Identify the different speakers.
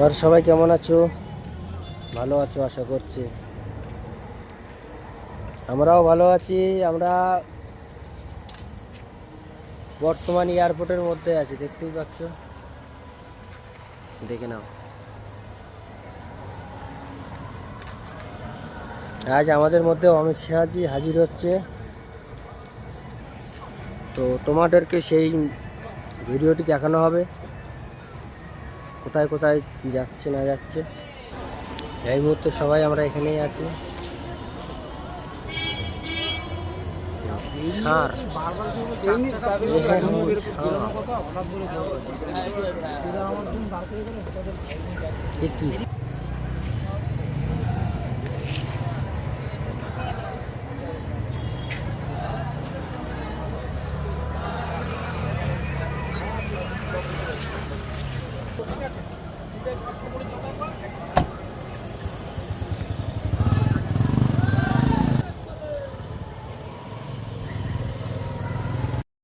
Speaker 1: আর সবাই কেমন আছো? ভালো আছো আশা করছি। আমরাও ভালো আছি। আমরা বর্তমান এয়ারপোর্টের মধ্যে আছি, দেখতেই পাচ্ছ, দেখে নাও। আজ আমাদের মধ্যে অমিত শাহজি হাজির হচ্ছে, তো তোমাদেরকে সেই ভিডিওটি দেখানো হবে, কোথায় কোথায় যাচ্ছে না যাচ্ছে। এই মুহূর্তে সবাই আমরা এখানেই আছি। সার কি